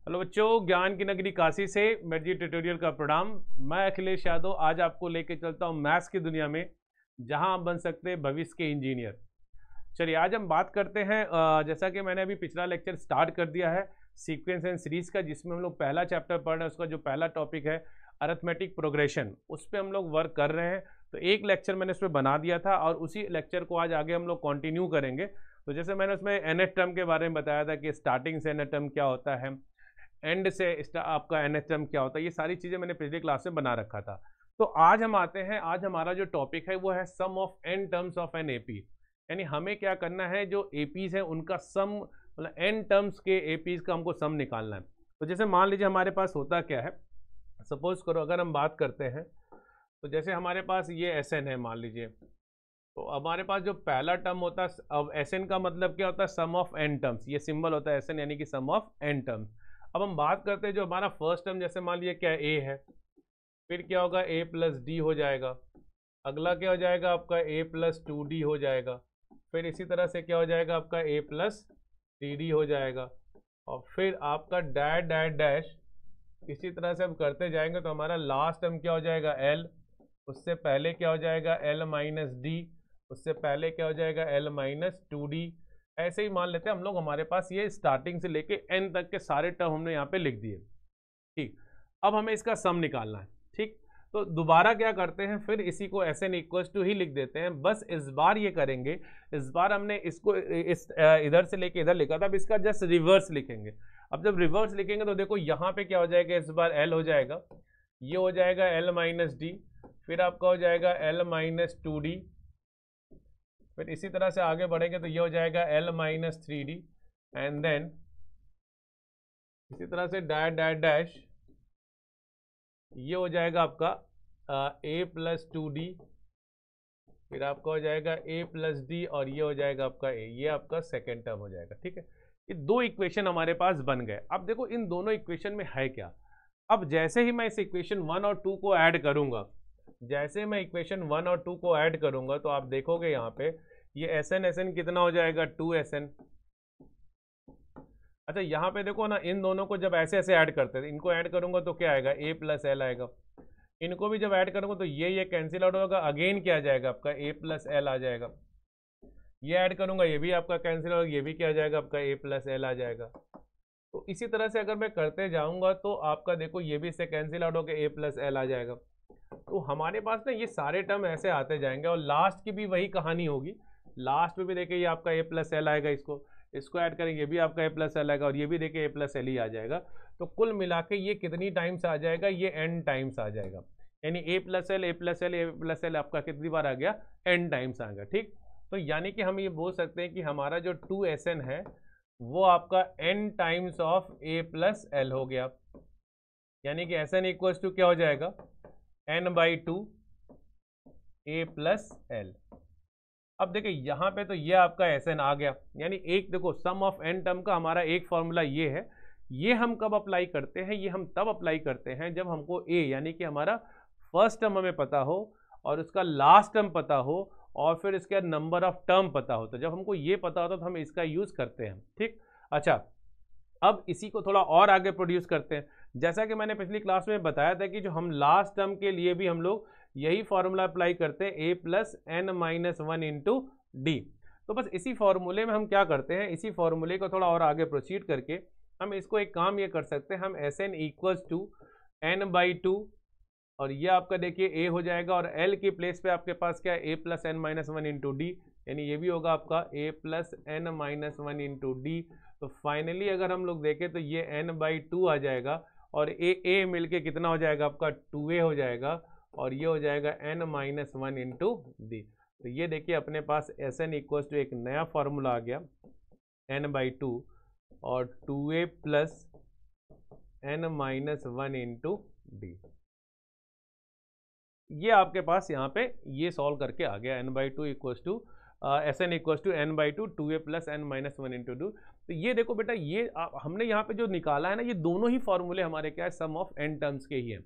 Hello बच्चों, ज्ञान की नगरी काशी से मेरी ट्यूटोरियल का प्रणाम। मैं अखिलेश यादव आज आपको लेके चलता हूँ मैथ्स की दुनिया में, जहां आप बन सकते हैं भविष्य के इंजीनियर। चलिए आज हम बात करते हैं, जैसा कि मैंने अभी पिछला लेक्चर स्टार्ट कर दिया है सीक्वेंस एंड सीरीज का, जिसमें हम लोग पहला चैप्टर पढ़ रहे हैं। उसका जो पहला टॉपिक है अरिथमेटिक प्रोग्रेशन, उस पर हम लोग वर्क कर रहे हैं। तो एक लेक्चर मैंने उस पर बना दिया था और उसी लेक्चर को आज आगे हम लोग कंटिन्यू करेंगे। तो जैसे मैंने उसमें nth टर्म के बारे में बताया था कि स्टार्टिंग से nth टर्म क्या होता है, एंड से आपका nth टर्म क्या होता है, ये सारी चीज़ें मैंने पिछली क्लास में बना रखा था। तो आज हम आते हैं, आज हमारा जो टॉपिक है वो है sum of n terms of an AP. यानी हमें क्या करना है, जो एपीज है उनका सम, मतलब n टर्म्स के एपीज का हमको सम निकालना है। तो जैसे मान लीजिए हमारे पास होता क्या है, सपोज करो अगर हम बात करते हैं, तो जैसे हमारे पास ये Sn है मान लीजिए। तो हमारे पास जो पहला टर्म होता है, अब Sn का मतलब क्या होता है, सम ऑफ n टर्म्स। ये सिंबल होता है Sn, यानी कि सम ऑफ n टर्म्स। अब हम बात करते हैं जो हमारा फर्स्ट टर्म, जैसे मान लीजिए क्या a है, फिर क्या होगा a प्लस डी हो जाएगा। अगला क्या हो जाएगा आपका a प्लस 2d हो जाएगा। फिर इसी तरह से क्या हो जाएगा आपका a प्लस 3d हो जाएगा। और फिर आपका डैश डैश डैश, इसी तरह से हम करते जाएंगे तो हमारा लास्ट टर्म क्या हो जाएगा l। उससे पहले क्या हो जाएगा l माइनस डी। उससे पहले क्या हो जाएगा l माइनस 2d। ऐसे ही मान लेते हैं हम लोग, हमारे पास ये स्टार्टिंग से लेके n तक के सारे टर्म हमने यहाँ पे लिख दिए। ठीक, अब हमें इसका सम निकालना है। ठीक, तो दोबारा क्या करते हैं, फिर इसी को Sn इक्वल्स टू ही लिख देते हैं। बस इस बार ये करेंगे, इस बार हमने इसको इस इधर से लेके इधर लिखा था, अब इसका जस्ट रिवर्स लिखेंगे। अब जब रिवर्स लिखेंगे तो देखो यहाँ पे क्या हो जाएगा, इस बार l हो जाएगा, ये हो जाएगा l माइनस डी, फिर आपका हो जाएगा l माइनस 2d। फिर इसी तरह से आगे बढ़ेंगे तो ये हो जाएगा l minus 3d, and then इसी तरह से डैश डैश डैश, ये हो जाएगा आपका a प्लस 2d, फिर आपका हो जाएगा a प्लस डी, और ये हो जाएगा आपका a। ये आपका सेकेंड टर्म हो जाएगा। ठीक है, ये दो इक्वेशन हमारे पास बन गए। अब देखो इन दोनों इक्वेशन में है क्या। अब जैसे ही मैं इस इक्वेशन 1 और 2 को ऐड करूंगा, जैसे मैं इक्वेशन 1 और 2 को ऐड करूंगा तो आप देखोगे यहाँ पे ये Sn कितना हो जाएगा, 2Sn। अच्छा यहाँ पे देखो ना, इन दोनों को जब ऐसे ऐसे ऐड करते हैं, इनको ऐड करूंगा तो क्या आएगा, a प्लस एल आएगा। इनको भी जब ऐड करूंगा तो ये कैंसिल आउट होगा, अगेन क्या आ जाएगा आपका a प्लस एल आ जाएगा। ये ऐड करूंगा, ये भी आपका कैंसिल होगा, ये भी क्या आ जाएगा आपका a प्लस एल आ जाएगा। तो इसी तरह से अगर मैं करते जाऊंगा तो आपका देखो ये भी इससे कैंसिल आउट होकर a प्लस एल आ जाएगा। तो हमारे पास ना ये सारे टर्म ऐसे आते जाएंगे, और लास्ट की भी वही कहानी होगी। लास्ट में भी देखिए ये आपका a प्लस एल आएगा, इसको ऐड करेंगे, ये भी आपका a प्लस एल आएगा, और ये भी देखिए a प्लस एल ही आ जाएगा। तो कुल मिला के ये कितनी टाइम्स आ जाएगा, ये n टाइम्स आ जाएगा। यानी a plus L a plus L a plus L आपका कितनी बार आ गया, n टाइम्स आ गया। ठीक, तो यानी कि हम ये बोल सकते हैं कि हमारा जो 2Sn है वो आपका n times of a plus L हो गया। यानी कि Sn इक्वल्स टू क्या हो जाएगा, n/2 a प्लस एल। अब देखिए यहाँ पे तो ये आपका Sn आ गया। यानी एक देखो सम ऑफ n टर्म का हमारा एक फॉर्मूला ये है। ये हम कब अप्लाई करते हैं, ये हम तब अप्लाई करते हैं जब हमको a यानी कि हमारा फर्स्ट टर्म हमें पता हो, और उसका लास्ट टर्म पता हो, और फिर इसके नंबर ऑफ टर्म पता हो। तो जब हमको ये पता होता तो हम इसका यूज करते हैं। ठीक, अच्छा अब इसी को थोड़ा और आगे प्रोड्यूस करते हैं। जैसा कि मैंने पिछली क्लास में बताया था कि जो हम लास्ट टर्म के लिए भी हम लोग यही फॉर्मूला अप्लाई करते हैं, a plus n minus 1 into d. तो बस इसी फॉर्मूले में हम क्या करते हैं, इसी फॉर्मूले को थोड़ा और आगे प्रोसीड करके हम इसको एक काम ये कर सकते हैं, हम Sn इक्वल्स टू n/2, और ये आपका देखिए a हो जाएगा, और l की प्लेस पे आपके पास क्या है, a plus n minus 1 into d. यानी ये भी होगा आपका a plus n minus 1 into d. तो फाइनली अगर हम लोग देखें तो ये n/2 आ जाएगा, और a मिलके कितना हो जाएगा आपका 2a हो जाएगा, और ये हो जाएगा n माइनस 1 इंटू डी। तो ये देखिए अपने पास Sn इक्वल्स टू एक नया फॉर्मूला आ गया, n/2 और 2a plus n minus 1 into D. ये आपके पास यहाँ पे ये सॉल्व करके आ गया, n/2 equals to Sn equals to n/2 2a plus n minus 1 into 2। तो ये देखो बेटा, ये हमने यहाँ पे जो निकाला है ना, ये दोनों ही फॉर्मूले हमारे क्या है, सम ऑफ n टर्म्स के ही हैं।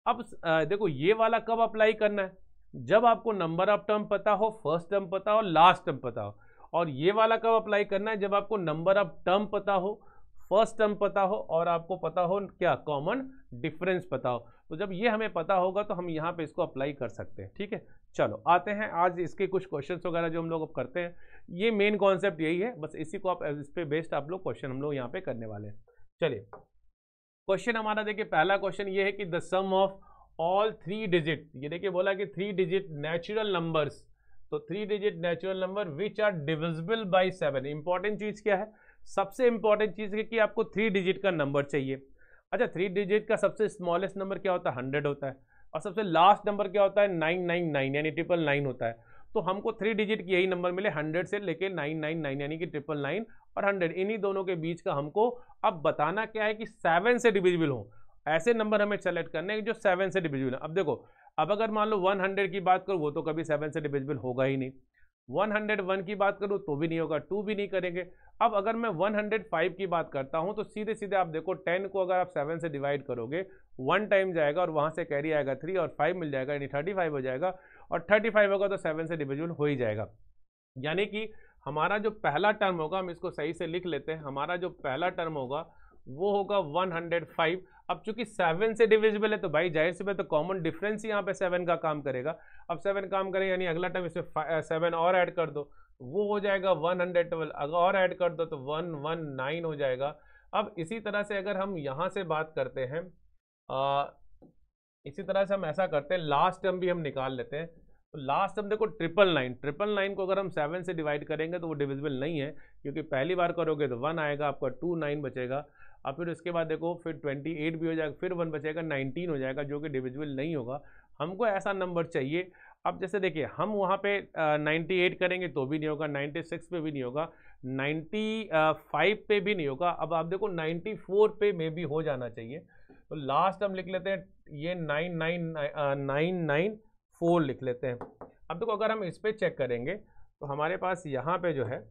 अब देखो ये वाला कब अप्लाई करना है, जब आपको नंबर ऑफ टर्म पता हो, फर्स्ट टर्म पता हो, लास्ट टर्म पता हो। और ये वाला कब अप्लाई करना है, जब आपको नंबर ऑफ टर्म पता हो, फर्स्ट टर्म पता हो और आपको पता हो क्या, कॉमन डिफरेंस पता हो। तो जब ये हमें पता होगा तो हम यहाँ पे इसको अप्लाई कर सकते हैं। ठीक है, चलो आते हैं आज इसके कुछ क्वेश्चंस वगैरह जो हम लोग अब करते हैं। ये मेन कॉन्सेप्ट यही है, बस इसी को आप इस पे बेस्ड आप लोग क्वेश्चन हम लोग यहाँ पे करने वाले हैं। चलिए क्वेश्चन हमारा देखिए, पहला क्वेश्चन ये है कि the sum of all 3 digit, ये देखिए बोला कि 3 डिजिट नेचुरल नंबर्स, तो 3 digit natural number which are divisible by 7। Important चीज क्या है, सबसे इंपॉर्टेंट चीज है कि आपको 3 डिजिट का नंबर चाहिए। अच्छा, 3 डिजिट का सबसे स्मॉलेस्ट नंबर क्या होता है, 100 होता है, और सबसे लास्ट नंबर क्या होता है, 999 यानी 999 होता है। तो हमको 3 डिजिट की यही नंबर मिले, 100 से लेके 999 यानी कि 999 और 100, इन्हीं दोनों के बीच का हमको अब बताना क्या है कि 7 से डिविजिबल हो। ऐसे नंबर हमें सेलेक्ट करने हैं जो 7 से डिविजिबल है। अब देखो, अब अगर मान लो 100 की बात करूँ, वो तो कभी 7 से डिविजिबल होगा ही नहीं। 101 की बात करूँ तो भी नहीं होगा, 2 भी नहीं करेंगे। अब अगर मैं 105 की बात करता हूँ तो सीधे सीधे आप देखो, 10 को अगर आप 7 से डिवाइड करोगे, 1 टाइम जाएगा और वहाँ से कैरी आएगा 3 और 5 मिल जाएगा, यानी 35 हो जाएगा, और 35 होगा तो 7 से डिविजिबल हो ही जाएगा। यानी कि हमारा जो पहला टर्म होगा, हम इसको सही से लिख लेते हैं, हमारा जो पहला टर्म होगा वो होगा 105। अब चूंकि 7 से डिविजिबल है तो भाई जाहिर सी बात, तो कॉमन डिफरेंस यहाँ पे 7 का काम करेगा। अब 7 काम करेगा यानी अगला टर्म इसमें 7 और ऐड कर दो, वो हो जाएगा 112, अगर और ऐड कर दो तो 119 हो जाएगा। अब इसी तरह से अगर हम यहाँ से बात करते हैं, इसी तरह से हम ऐसा करते हैं, लास्ट टर्म भी हम निकाल लेते हैं। तो लास्ट टर्म देखो 999 को अगर हम 7 से डिवाइड करेंगे तो वो डिविजिबल नहीं है, क्योंकि पहली बार करोगे तो 1 आएगा, आपका 29 बचेगा। अब फिर उसके बाद देखो फिर 28 भी हो जाएगा, फिर 1 बचेगा, 19 हो जाएगा, जो कि डिविजिबल नहीं होगा। हमको ऐसा नंबर चाहिए। अब जैसे देखिए, हम वहाँ पे 98 करेंगे तो भी नहीं होगा, 96 पे भी नहीं होगा, 95 पे भी नहीं होगा। अब आप देखो 94 पे में भी हो जाना चाहिए। तो लास्ट हम लिख लेते हैं, ये 994 लिख लेते हैं। अब देखो अगर हम इस पे चेक करेंगे तो हमारे पास यहाँ पे जो है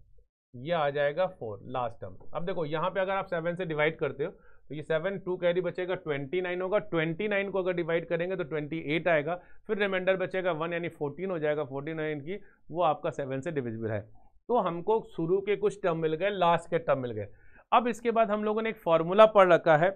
ये आ जाएगा 4 लास्ट टर्म। अब देखो यहाँ पे अगर आप 7 से डिवाइड करते हो तो ये 7 2 कैरी बचेगा, 29 होगा, 29 को अगर डिवाइड करेंगे तो 28 आएगा, फिर रिमाइंडर बचेगा 1 यानी 14 हो जाएगा, 49 की वो आपका 7 से डिविजिबल है। तो हमको शुरू के कुछ टर्म मिल गए, लास्ट के टर्म मिल गए। अब इसके बाद हम लोगों ने एक फॉर्मूला पढ़ रखा है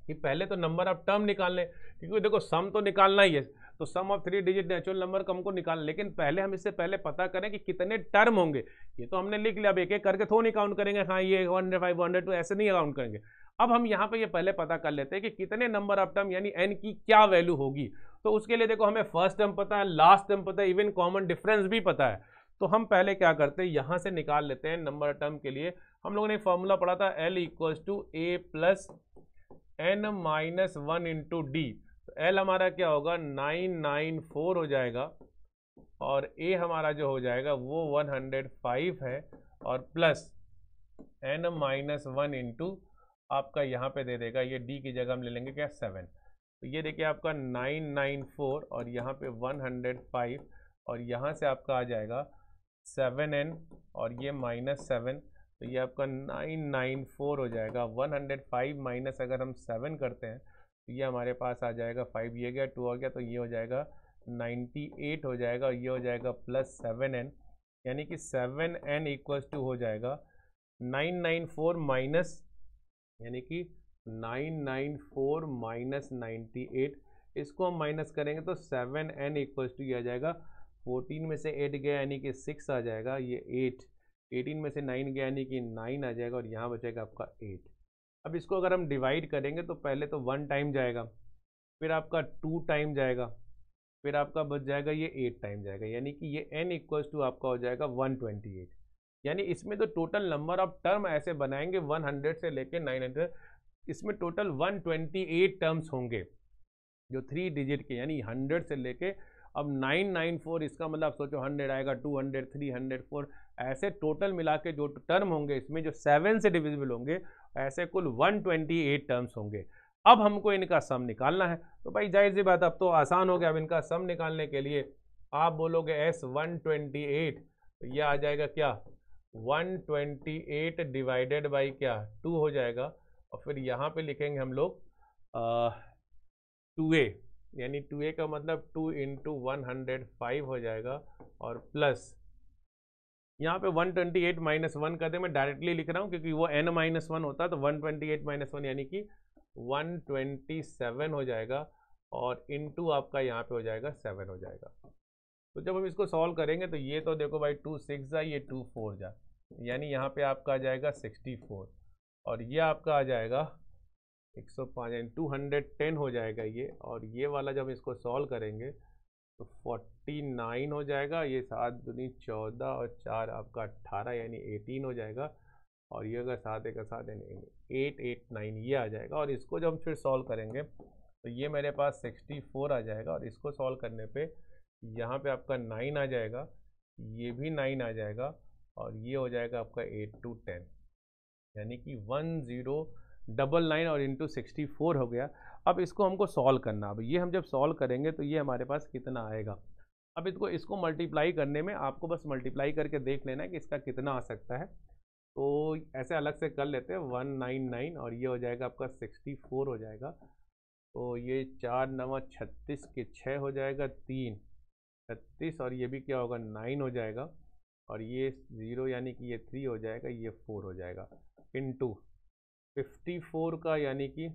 कि पहले तो नंबर ऑफ टर्म निकालने, क्योंकि देखो सम तो निकालना ही है, तो सम ऑफ 3 डिजिट नेचुरल नंबर को हमको निकालना, लेकिन पहले हम इससे पहले पता करें कि कितने टर्म होंगे। ये तो हमने लिख लिया, अब एक एक करके थोड़ा नहीं काउंट करेंगे, हाँ ये 105 102 ऐसे नहीं काउंट करेंगे। अब हम यहाँ पे ये पहले पता कर लेते हैं कि कितने नंबर ऑफ टर्म यानी एन की क्या वैल्यू होगी। तो उसके लिए देखो हमें फर्स्ट टर्म पता है, लास्ट टर्म पता है, इवन कॉमन डिफरेंस भी पता है। तो हम पहले क्या करते हैं, यहाँ से निकाल लेते हैं नंबर टर्म के लिए। हम लोगों ने फॉर्मूला पढ़ा था, L = A + n-1 into d. तो L हमारा क्या होगा, 994 हो जाएगा, और A हमारा जो हो जाएगा वो 105 है, और प्लस n-1 इंटू आपका यहाँ पे दे देगा, ये D की जगह हम ले लेंगे क्या, 7। तो ये देखिए आपका 994 और यहाँ पे 105, और यहाँ से आपका आ जाएगा 7n और ये -7, तो ये आपका 994 हो जाएगा। 105 माइनस अगर हम 7 करते हैं तो ये हमारे पास आ जाएगा 5, ये गया 2 आ गया, तो ये हो जाएगा 98 हो जाएगा, और ये हो जाएगा प्लस 7n, यानी कि 7n = हो जाएगा 994 माइनस, यानी कि 994 माइनस 98, इसको हम माइनस करेंगे तो 7n = ये आ जाएगा, 14 में से 8 गया यानी कि 6 आ जाएगा, ये 8, 18 में से 9 गया यानी कि 9 आ जाएगा, और यहाँ बचेगा आपका 8। अब इसको अगर हम डिवाइड करेंगे तो पहले तो 1 टाइम जाएगा, फिर आपका 2 टाइम जाएगा, फिर आपका बच जाएगा ये 8 टाइम जाएगा, यानी कि ये n = आपका हो जाएगा 128। यानी इसमें तो टोटल नंबर ऑफ टर्म ऐसे बनाएंगे 100 से लेके 900, इसमें टोटल 128 टर्म्स होंगे जो 3 डिजिट के, यानी 100 से लेके अब 994, इसका मतलब आप सोचो 100 आएगा, 200, 300, 4, ऐसे टोटल मिला के जो टर्म होंगे इसमें जो 7 से डिविजिबल होंगे, ऐसे कुल 128 टर्म्स होंगे। अब हमको इनका सम निकालना है। तो भाई जाहिर सी बात, अब तो आसान हो गया। अब इनका सम निकालने के लिए आप बोलोगे S128, तो ये आ जाएगा क्या, 128 डिवाइडेड बाई क्या, 2 हो जाएगा, और फिर यहाँ पे लिखेंगे हम लोग 2a, यानी 2a का मतलब 2 × 105 हो जाएगा, और प्लस यहाँ पे 128 माइनस 1 कर दे, मैं डायरेक्टली लिख रहा हूँ क्योंकि वो n माइनस 1 होता है, तो 128 माइनस 1 यानी कि 127 हो जाएगा, और इनटू आपका यहाँ पे हो जाएगा 7 हो जाएगा। तो जब हम इसको सॉल्व करेंगे तो ये तो देखो भाई 2 6 जा, ये 2 4 जा, यानी यहाँ पे आपका आ जाएगा 64, और ये आपका आ जाएगा 105 यानी 210 हो जाएगा ये। और ये वाला जब इसको सॉल्व करेंगे तो 49 हो जाएगा, ये 7 दूनी 14 और 4 आपका 18 यानी 18 हो जाएगा, और ये अगर 7 एक 7 यानी 889 ये आ जाएगा। और इसको जब हम फिर सॉल्व करेंगे तो ये मेरे पास 64 आ जाएगा, और इसको सॉल्व करने पे यहाँ पे आपका 9 आ जाएगा, ये भी 9 आ जाएगा, और ये हो जाएगा आपका 8 to 10 यानी कि 1099 और इंटू 64 हो गया। अब इसको हमको सॉल्व करना, अब ये हम जब सॉल्व करेंगे तो ये हमारे पास कितना आएगा। अब इसको मल्टीप्लाई करने में आपको बस मल्टीप्लाई करके देख लेना है कि इसका कितना आ सकता है। तो ऐसे अलग से कर लेते हैं, 199 और ये हो जाएगा आपका 64 हो जाएगा। तो ये 4 9 36 के 6 हो जाएगा, 3 36, और ये भी क्या होगा 9 हो जाएगा, और ये 0 यानी कि ये 3 हो जाएगा, ये 4 हो जाएगा, इनटू 54 का यानी कि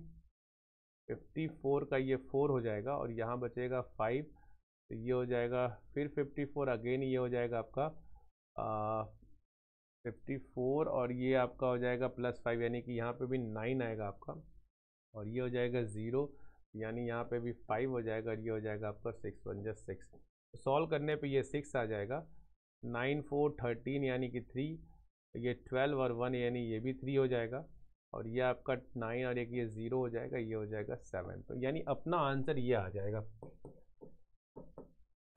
54 का ये 4 हो जाएगा, और यहाँ बचेगा 5, तो ये हो जाएगा फिर 54 अगेन, ये हो जाएगा आपका 54, और ये आपका हो जाएगा +5 यानी कि यहाँ पे भी 9 आएगा आपका, और ये हो जाएगा 0 यानी यहाँ पे भी 5 हो जाएगा, और ये हो जाएगा आपका 6 1 जा 6। तो सॉल्व करने पे ये 6 आ जाएगा, 9 4 13 यानी कि 3, ये 12 और 1 यानी ये भी 3 हो जाएगा, और ये आपका 9 और एक ये 0 हो जाएगा, ये हो जाएगा 7। तो यानी अपना आंसर ये आ जाएगा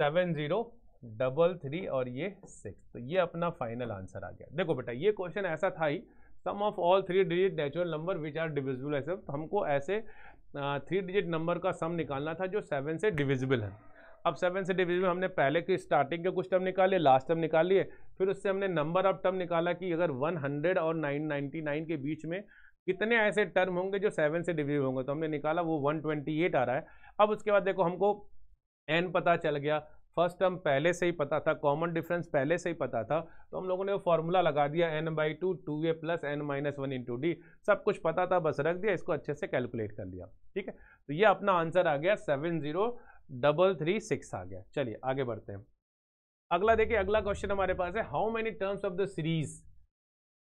7033 और ये 6। तो ये अपना फाइनल आंसर आ गया। देखो बेटा ये क्वेश्चन ऐसा था ही, sum of all 3 digit natural number which are divisible ऐसे, तो हमको ऐसे 3 डिजिट नंबर का सम निकालना था जो 7 से डिविजिबल है। अब 7 से डिविजिबल हमने पहले की स्टार्टिंग के कुछ टर्म निकाले, लास्ट टर्म निकाल लिए, फिर उससे हमने नंबर ऑफ टर्म निकाला कि अगर 100 और 999 के बीच में कितने ऐसे टर्म होंगे जो 7 से डिविजिबल होंगे, तो हमने निकाला वो 128 आ रहा है। अब उसके बाद देखो हमको n पता चल गया, फर्स्ट टर्म पहले से ही पता था, कॉमन डिफरेंस पहले से ही पता था, तो हम लोगों ने वो फॉर्मूला लगा दिया n/2 2a + n-1 × d, सब कुछ पता था, बस रख दिया, इसको अच्छे से कैलकुलेट कर लिया। ठीक है, तो ये अपना आंसर आ गया 70336 आ गया। चलिए आगे बढ़ते हैं। अगला देखिए, अगला क्वेश्चन हमारे पास है, how many terms of the series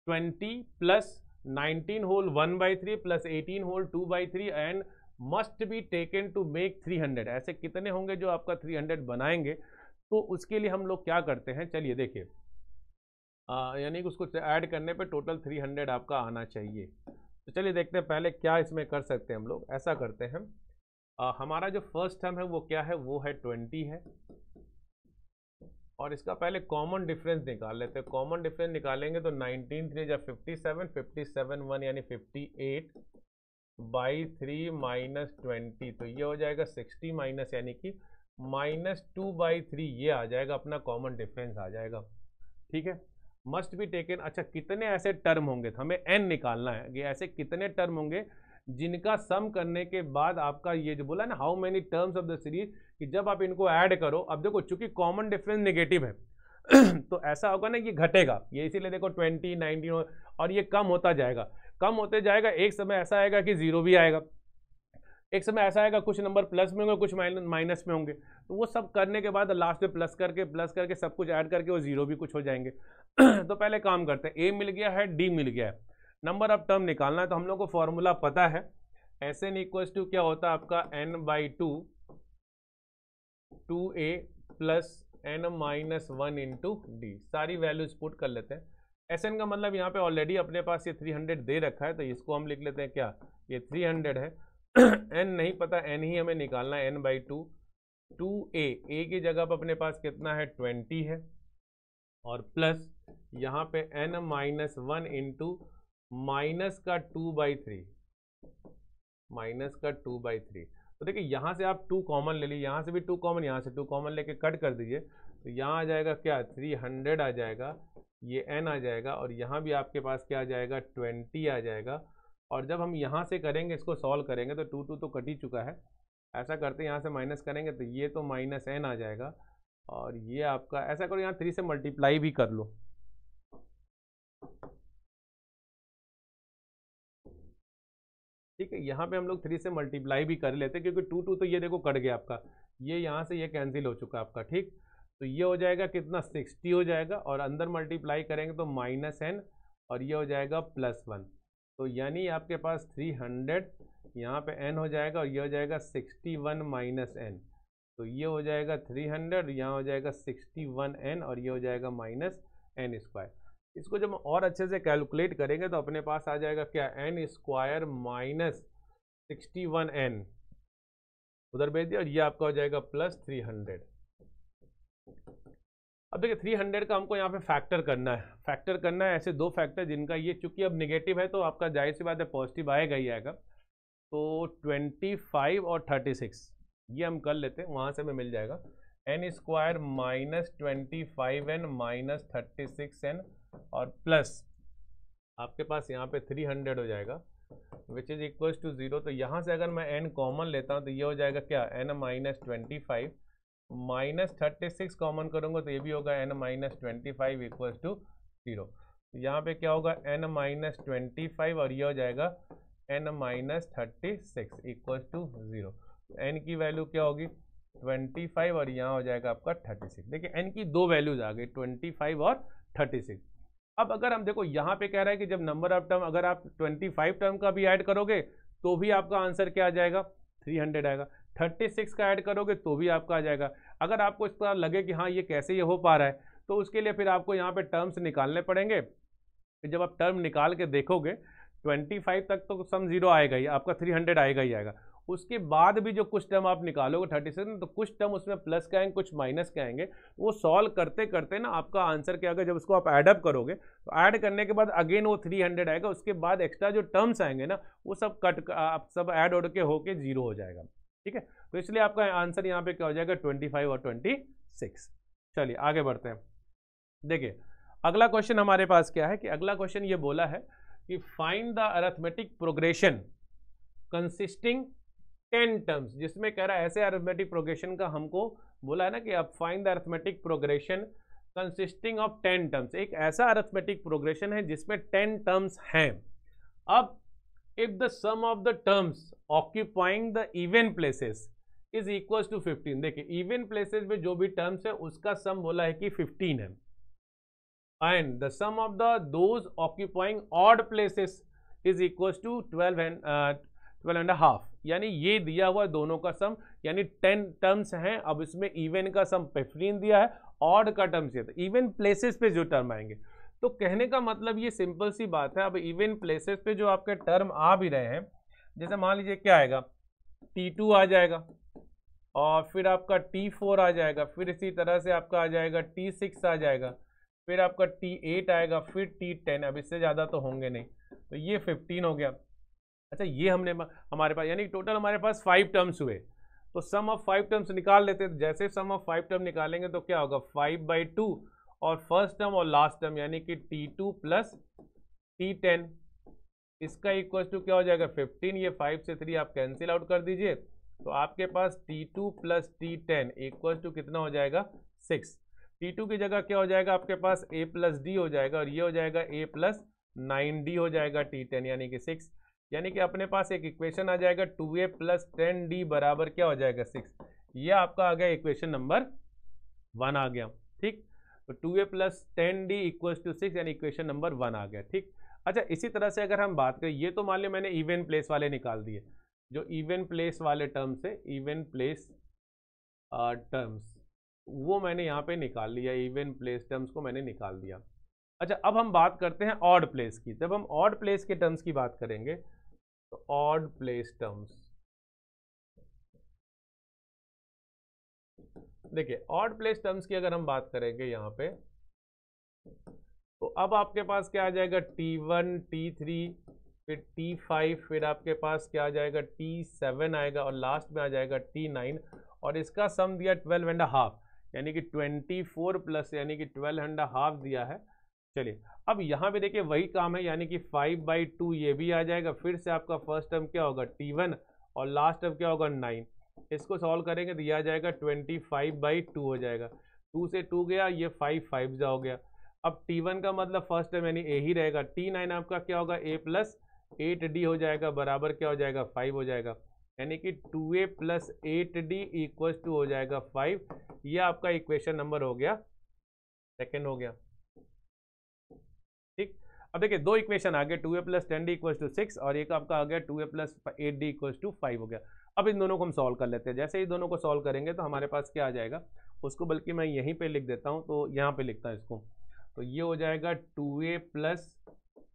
20 + 19 whole 1/3 + 18 whole 2/3 and must be taken to make 300, ऐसे कितने होंगे जो आपका 300 बनाएंगे। तो उसके लिए हम लोग क्या करते हैं, चलिए देखिए, यानी कि उसको ऐड करने पे टोटल 300 आपका आना चाहिए। तो चलिए देखते हैं पहले क्या इसमें कर सकते हैं हम लोग। ऐसा करते हैं, हमारा जो फर्स्ट टर्म है वो क्या है, वो है 20 है, और इसका पहले कॉमन डिफरेंस निकाल लेते हैं। कॉमन डिफरेंस निकालेंगे तो 19 3 जा 57, 57 1 यानी 58/3 - 20, तो ये हो जाएगा 60 माइनस यानी कि -2/3, ये आ जाएगा अपना कॉमन डिफरेंस आ जाएगा। ठीक है, मस्ट बी टेकन, अच्छा कितने ऐसे टर्म होंगे, तो हमें n निकालना है कि ऐसे कितने टर्म होंगे जिनका सम करने के बाद आपका ये जो बोला ना how many terms of the series, कि जब आप इनको ऐड करो, अब देखो चूंकि कॉमन डिफरेंस नेगेटिव है तो ऐसा होगा ना, ये घटेगा, ये इसीलिए देखो 20 19 और ये कम होता जाएगा, कम होते जाएगा, एक समय ऐसा आएगा कि 0 भी आएगा, एक समय ऐसा आएगा कुछ नंबर प्लस में होंगे, कुछ माइनस में होंगे, तो वो सब करने के बाद लास्ट में प्लस करके सब कुछ ऐड करके वो 0 भी कुछ हो जाएंगे तो पहले काम करते हैं, ए मिल गया है, डी मिल गया है, नंबर ऑफ टर्म निकालना है। तो हम लोग को फॉर्मूला पता है, SN = क्या होता है आपका n/2 2a + n-1 × d, सारी वैल्यूज पुट कर लेते हैं। SN का मतलब यहाँ पे ऑलरेडी अपने पास ये 300 दे रखा है, तो इसको हम लिख लेते हैं क्या, ये 300 है n नहीं पता, n ही हमें निकालना है, n/2 2a, a की जगह पर अपने पास कितना है 20 है, और प्लस यहाँ पे n-1 × माइनस का 2/3, तो देखिए यहाँ से आप 2 कॉमन ले लीजिए, यहाँ से भी 2 कॉमन, यहाँ से 2 कॉमन लेके कट कर दीजिए, तो यहाँ आ जाएगा क्या 300 आ जाएगा, ये n आ जाएगा, और यहाँ भी आपके पास क्या आ जाएगा 20 आ जाएगा। और जब हम यहाँ से करेंगे, इसको सॉल्व करेंगे, तो 2 तो कट ही चुका है, ऐसा करते हैं यहाँ से माइनस करेंगे तो ये तो -n आ जाएगा, और ये आपका ऐसा करो यहाँ 3 से मल्टीप्लाई भी कर लो, ठीक है, यहाँ पे हम लोग 3 से मल्टीप्लाई भी कर लेते हैं क्योंकि 2 तो ये देखो कट गया आपका, ये यहाँ से ये कैंसिल हो चुका आपका। ठीक, तो ये हो जाएगा कितना 60 हो जाएगा, और अंदर मल्टीप्लाई करेंगे तो -n, और ये हो जाएगा +1। तो यानी आपके पास 300 यहाँ पे n हो जाएगा, और ये हो जाएगा 61 - n। तो ये हो जाएगा 300, यहाँ हो जाएगा 61n, और ये हो जाएगा -n²। इसको जब हम और अच्छे से कैलकुलेट करेंगे तो अपने पास आ जाएगा क्या, n² - 61n उधर भेज दिया, और ये आपका हो जाएगा +300। अब देखिए 300 का हमको यहाँ पे फैक्टर करना है ऐसे दो फैक्टर जिनका ये चूंकि अब नेगेटिव है तो आपका जाहिर सी बात है पॉजिटिव आएगा ही आएगा। तो 25 और 36 ये हम कर लेते हैं, वहाँ से हमें मिल जाएगा n² - 25n - 36n और प्लस आपके पास यहाँ पे 300 हो जाएगा विच इज इक्वल टू 0। तो यहाँ से अगर मैं n कॉमन लेता हूँ तो ये हो जाएगा क्या, n - 25 -36 कॉमन करूँगा तो ये भी होगा n - 25 इक्वल टू 0। यहाँ पे क्या होगा n - 25 और ये हो जाएगा n - 36 इक्वल टू 0। n की वैल्यू क्या होगी 25 और यहाँ हो जाएगा आपका 36। देखिए n की दो वैल्यूज आ गई 25 और 36। अब अगर हम देखो यहाँ पे कह रहा है कि जब नंबर ऑफ टर्म अगर आप 25 टर्म का भी ऐड करोगे तो भी आपका आंसर क्या आ जाएगा 300 आएगा, 36 का ऐड करोगे तो भी आपका आ जाएगा। अगर आपको इस तरह लगे कि हाँ ये कैसे ये हो पा रहा है तो उसके लिए फिर आपको यहाँ पे टर्म्स निकालने पड़ेंगे। फिर जब आप टर्म निकाल के देखोगे 25 तक तो सम 0 आएगा ही, आपका 300 आएगा ही आएगा। उसके बाद भी जो कुछ टर्म आप निकालोगे 36 में तो कुछ टर्म उसमें प्लस के आएंगे कुछ माइनस के आएंगे। वो सॉल्व करते करते ना आपका आंसर क्या आएगा, जब उसको आप ऐड अप करोगे तो ऐड करने के बाद अगेन वो 300 आएगा। उसके बाद एक्स्ट्रा जो टर्म्स आएंगे ना वो सब कट आप सब ऐड उड़ के होके 0 हो जाएगा। ठीक है, तो इसलिए आपका आंसर यहाँ पे क्या हो जाएगा 25 और 26। चलिए आगे बढ़ते हैं। देखिए अगला क्वेश्चन हमारे पास क्या है कि अगला क्वेश्चन ये बोला है कि find the arithmetic progression consisting 10 terms, जिसमें कह रहा है ऐसे अरिथमेटिक प्रोग्रेशन का हमको बोला है ना कि अब find the arithmetic progression consisting of 10 terms. एक ऐसा अरिथमेटिक प्रोग्रेशन है जिसमें 10 टर्म्स हैं। अब if the sum of the terms occupying the even places is equal to 15। देखिए इवन प्लेसेस में जो भी टर्म्स है उसका सम बोला है कि 15 है, and the sum of the those occupying odd places is equal to 12.5। यानी ये दिया हुआ दोनों का सम, यानी 10 टर्म्स हैं। अब इसमें इवन का सम 15 दिया है, ऑड का टर्म चाहिए, तो इवन प्लेसेस पे जो टर्म आएंगे। तो कहने का मतलब ये सिंपल सी बात है। अब इवन प्लेसेस पे जो आपके टर्म आ भी रहे हैं, जैसे मान लीजिए क्या आएगा T2 आ जाएगा, और फिर आपका T4 आ जाएगा, फिर इसी तरह से आपका आ जाएगा T6 आ जाएगा, फिर आपका T8 आएगा, फिर T10। अब इससे ज़्यादा तो होंगे नहीं, तो ये 15 हो गया। अच्छा ये हमने हमारे पास यानी टोटल हमारे पास 5 टर्म्स हुए, तो सम ऑफ 5 टर्म्स निकाल लेते हैं। जैसे सम ऑफ 5 टर्म निकालेंगे तो क्या होगा 5/2 और फर्स्ट टर्म और लास्ट टर्म यानी कि T2 प्लस T10 इसका इक्वल टू क्या हो जाएगा 15। ये 5 से 3 आप कैंसिल आउट कर दीजिए, तो आपके पास T2 plus T10 equal to कितना हो जाएगा 6। T2 की जगह क्या हो जाएगा आपके पास A प्लस D हो जाएगा, और ये हो जाएगा A प्लस 9D हो जाएगा T10 यानी कि 6। यानी कि अपने पास एक इक्वेशन आ जाएगा 2A प्लस 10D बराबर क्या हो जाएगा 6। ये आपका आ गया इक्वेशन नंबर 1 आ गया। ठीक, तो 2A plus 10D equals to 6 यानी इक्वेशन नंबर 1 आ गया। ठीक, अच्छा इसी तरह से अगर हम बात करें, ये तो मान लिया मैंने इवन प्लेस वाले निकाल दिए, जो इवन प्लेस वाले टर्म्स है इवन प्लेस टर्म्स वो मैंने यहाँ पे निकाल लिया, इवन प्लेस टर्म्स को मैंने निकाल दिया। अच्छा अब हम बात करते हैं ऑड प्लेस की। जब हम ऑड प्लेस के टर्म्स की बात करेंगे तो ऑड प्लेस टर्म्स, देखिए ऑड प्लेस टर्म्स की अगर हम बात करेंगे यहाँ पे तो अब आपके पास क्या आ जाएगा T1 T3 फिर T5 फिर आपके पास क्या आ जाएगा T7 आएगा, और लास्ट में आ जाएगा T9, और इसका सम दिया 12.5 यानी कि 24 प्लस यानी कि 12.5 दिया है। चलिए अब यहाँ पे देखिए वही काम है, यानी कि 5/2 ये भी आ जाएगा, फिर से आपका फर्स्ट टर्म क्या होगा T1 और लास्ट टर्म क्या होगा 9। इसको सॉल्व करेंगे तो यह आ जाएगा 25/2 हो जाएगा, 2 से 2 गया, ये 5 जा हो गया। अब T1 का मतलब फर्स्ट टर्म यानी A ही रहेगा, T9 आपका क्या होगा A प्लस 8d हो जाएगा बराबर क्या हो जाएगा 5 हो जाएगा, यानी कि 2a plus 8d equal to हो जाएगा 5। ये आपका इक्वेशन नंबर हो गया सेकेंड हो गया। ठीक, अब देखिए दो इक्वेशन आ गए, 2a plus 10d equal to 6 और एक आपका आ गया 2a plus 8d equal to 5 हो गया। अब इन दोनों को हम सॉल्व कर लेते हैं। जैसे ही दोनों को सॉल्व करेंगे तो हमारे पास क्या आ जाएगा, उसको बल्कि मैं यहीं पे लिख देता हूँ, तो यहाँ पे लिखता हूँ इसको, तो ये हो जाएगा 2a प्लस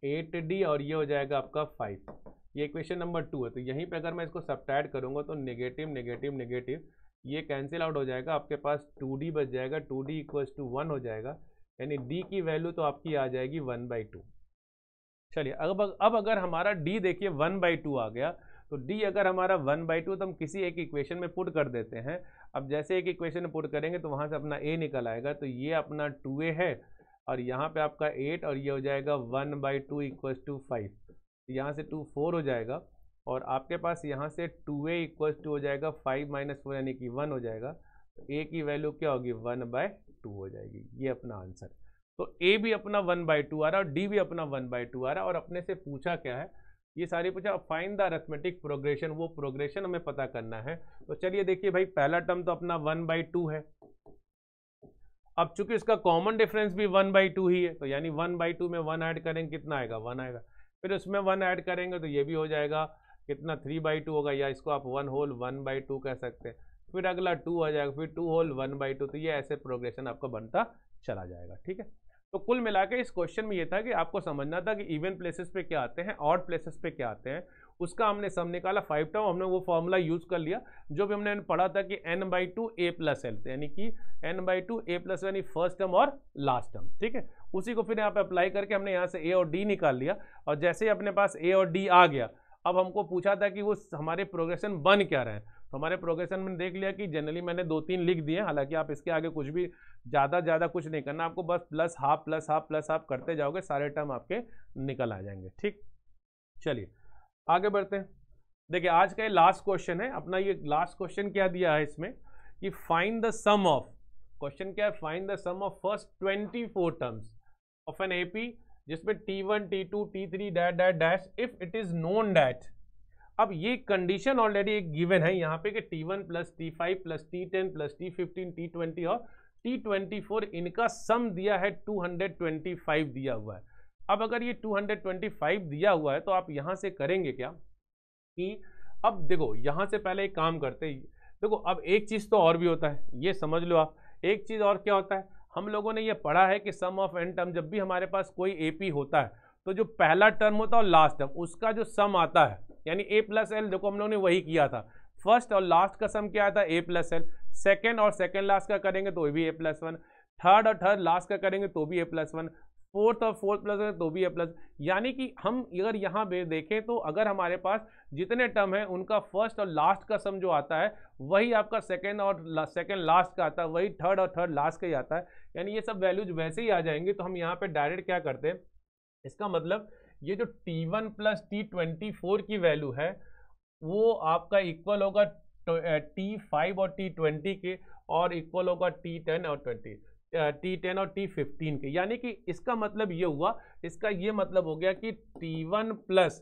8d और ये हो जाएगा आपका 5। ये इक्वेशन नंबर 2 है। तो यहीं पे अगर मैं इसको सब्ट्रैक्ट करूँगा तो नेगेटिव नेगेटिव नेगेटिव ये कैंसिल आउट हो जाएगा, आपके पास 2d बच जाएगा, 2d इक्वल टू 1 हो जाएगा, यानी d की वैल्यू तो आपकी आ जाएगी 1/2। चलिए अब अगर हमारा d देखिए 1/2 आ गया, तो d अगर हमारा 1/2 तो हम किसी एक इक्वेशन में पुट कर देते हैं। अब जैसे एक इक्वेशन में पुट करेंगे तो वहाँ से अपना a निकल आएगा, तो ये अपना 2a है और यहाँ पे आपका 8 और ये हो जाएगा 1/2 इक्वल टू 5। यहाँ से 2 4 हो जाएगा और आपके पास यहाँ से 2a इक्वल टू हो जाएगा 5 - 4 यानी कि 1 हो जाएगा। तो a की वैल्यू क्या होगी 1/2 हो जाएगी। ये अपना आंसर। तो a भी अपना 1/2 आ रहा है और d भी अपना 1/2 आ रहा है। और अपने से पूछा क्या है, ये सारी पूछा फाइंड द अरिथमेटिक प्रोग्रेशन, वो प्रोग्रेशन हमें पता करना है। तो चलिए देखिए भाई, पहला टर्म तो अपना 1/2 है। अब चूंकि इसका कॉमन डिफरेंस भी 1/2 ही है, तो यानी 1/2 में 1 ऐड करेंगे कितना आएगा 1 आएगा, फिर उसमें 1 ऐड करेंगे तो ये भी हो जाएगा कितना 3/2 होगा, या इसको आप 1 होल 1/2 कह सकते हैं। फिर अगला 2 आ जाएगा, फिर 2 होल 1/2। तो ये ऐसे प्रोग्रेशन आपका बनता चला जाएगा। ठीक है, तो कुल मिला के इस क्वेश्चन में ये था कि आपको समझना था कि इवन प्लेसेस पे क्या आते हैं, ऑड प्लेसेस पे क्या आते हैं। उसका हमने सम निकाला 5 टर्म, हमने वो फॉर्मूला यूज कर लिया जो भी हमने पढ़ा था कि n/2 a प्लस एल, यानी कि n/2 a प्लस यानी फर्स्ट टर्म और लास्ट टर्म। ठीक है, उसी को फिर यहाँ पे अप्लाई करके हमने यहाँ से a और d निकाल लिया। और जैसे ही अपने पास a और d आ गया, अब हमको पूछा था कि वो हमारे प्रोग्रेशन बन क्या रहे हैं। तो हमारे प्रोग्रेशन में देख लिया कि जनरली मैंने 2-3 लिख दिए, हालांकि आप इसके आगे कुछ भी ज़्यादा कुछ नहीं करना, आपको बस plus half plus half plus half करते जाओगे, सारे टर्म आपके निकल आ जाएंगे। ठीक, चलिए आगे बढ़ते हैं। देखिए आज का ये लास्ट क्वेश्चन है अपना। ये लास्ट क्वेश्चन क्या दिया है इसमें कि find the sum of, question क्या है, find the sum of first 24 terms of an AP जिसमें T1 T2 T3 dash dash dash if it is known that. अब ये कंडीशन ऑलरेडी एक गिवन है यहाँ पे कि T1 plus T5 plus T10 plus T15 T20 और T24 इनका सम दिया है 225 दिया हुआ है। अब अगर ये 225 दिया हुआ है तो आप यहाँ से करेंगे क्या कि अब देखो यहाँ से पहले एक काम करते हैं। देखो अब एक चीज़ तो और भी होता है, ये समझ लो आप, एक चीज़ और क्या होता है, हम लोगों ने ये पढ़ा है कि सम ऑफ एन टर्म, जब भी हमारे पास कोई एपी होता है तो जो पहला टर्म होता है और लास्ट टर्म उसका जो सम आता है, यानी a प्लस एल, देखो हम लोगों ने वही किया था, फर्स्ट और लास्ट का सम क्या आता है a प्लस एल, सेकेंड और सेकेंड लास्ट का करेंगे तो भी a प्लस 1, थर्ड और थर्ड लास्ट का करेंगे तो भी a प्लस 1, फोर्थ और फोर्थ प्लस तो भी a प्लस। यानी कि हम अगर यहाँ पे देखें तो अगर हमारे पास जितने टर्म है उनका फर्स्ट और लास्ट का सम जो आता है वही आपका सेकेंड और सेकेंड लास्ट का आता है, वही थर्ड और थर्ड लास्ट का ही आता है, यानी ये सब वैल्यूज वैसे ही आ जाएंगे। तो हम यहाँ पे डायरेक्ट क्या करते हैं, इसका मतलब ये जो T1 प्लस T24 की वैल्यू है वो आपका इक्वल होगा T5 और T20 के, और इक्वल होगा T10 और T15 के। यानी कि इसका मतलब ये हुआ, इसका ये मतलब हो गया कि T1 प्लस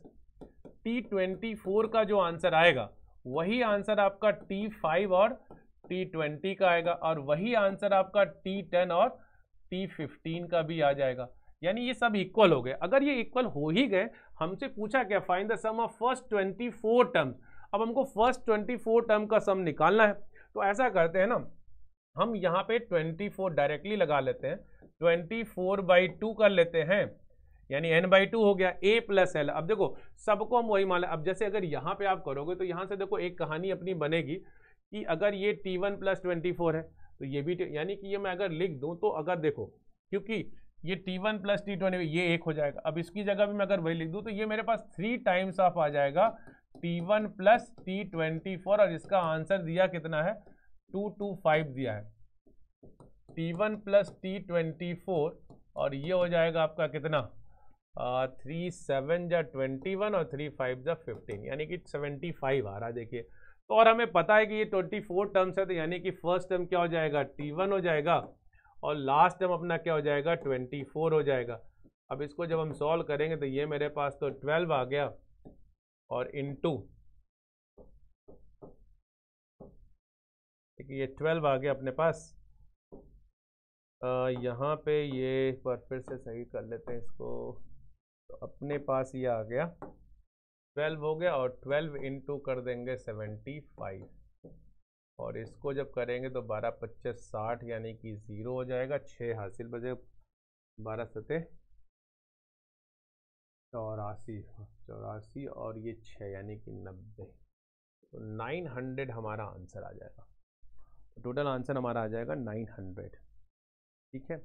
T24 का जो आंसर आएगा वही आंसर आपका T5 और T20 का आएगा, और वही आंसर आपका T10 और T15 का भी आ जाएगा। यानी ये सब इक्वल हो गए। अगर ये इक्वल हो ही गए, हमसे पूछा क्या, find the sum of first 24 terms. अब हमको फर्स्ट 24 टर्म का सम निकालना है, तो ऐसा करते हैं ना, हम यहाँ पे 24 डायरेक्टली लगा लेते हैं, 24/2 कर लेते हैं, यानी n/2 हो गया a प्लस एल। अब देखो सबको हम वही मान लें। अब जैसे अगर यहाँ पे आप करोगे तो यहाँ से देखो एक कहानी अपनी बनेगी कि अगर ये T1 प्लस 24 है तो ये भी, यानी कि ये मैं अगर लिख दूँ तो अगर देखो, क्योंकि ये T1 प्लस T20 ये एक हो जाएगा, अब इसकी जगह भी मैं अगर वही लिख दूँ तो ये मेरे पास 3 टाइम्स ऑफ आ जाएगा T1 प्लस T24, और इसका आंसर दिया कितना है 225 दिया है, T1 प्लस T24, और ये हो जाएगा आपका कितना 3 7 जा 21 और 3 5 जा 15, यानी कि 75 आ रहा है। देखिए तो और हमें पता है कि ये 24 टर्म्स है, तो यानी कि फर्स्ट टर्म क्या हो जाएगा T1 हो जाएगा और लास्ट टर्म अपना क्या हो जाएगा 24 हो जाएगा। अब इसको जब हम सॉल्व करेंगे तो ये मेरे पास तो 12 आ गया और इनटू, ठीक है, ये 12 आ गया अपने पास। यहाँ पे ये पर फिर से सही कर लेते हैं इसको, तो अपने पास ये आ गया 12 हो गया और 12 इंटू कर देंगे 75, और इसको जब करेंगे तो 12 25 60 यानी कि 0 हो जाएगा, 6 हासिल बजे, 12 सतह 84 और ये 6 यानी कि 90, तो 900 हमारा आंसर आ जाएगा। टोटल आंसर हमारा आ जाएगा 900। ठीक है,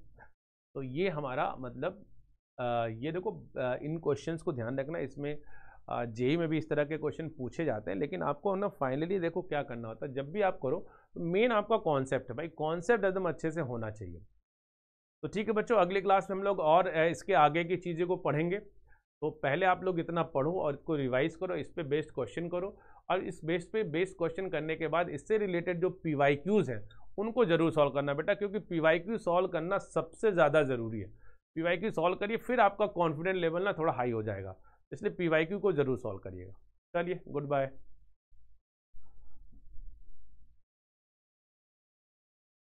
तो ये हमारा मतलब ये देखो, इन क्वेश्चंस को ध्यान रखना, इसमें जेई में भी इस तरह के क्वेश्चन पूछे जाते हैं, लेकिन आपको ना फाइनली देखो क्या करना होता है जब भी आप करो, तो मेन आपका कॉन्सेप्ट है भाई, कॉन्सेप्ट एकदम अच्छे से होना चाहिए। तो ठीक है बच्चों, अगली क्लास में हम लोग और इसके आगे की चीज़ों को पढ़ेंगे। तो पहले आप लोग इतना पढ़ो और इसको रिवाइज करो, इस पे बेस्ड क्वेश्चन करो, और इस बेस पे बेस्ड क्वेश्चन करने के बाद इससे रिलेटेड जो PYQs हैं उनको जरूर सॉल्व करना बेटा, क्योंकि PYQ सॉल्व करना सबसे ज़्यादा ज़रूरी है। PYQ सॉल्व करिए, फिर आपका कॉन्फिडेंस लेवल ना थोड़ा हाई हो जाएगा, इसलिए PYQ को जरूर सॉल्व करिएगा। चलिए, गुड बाय।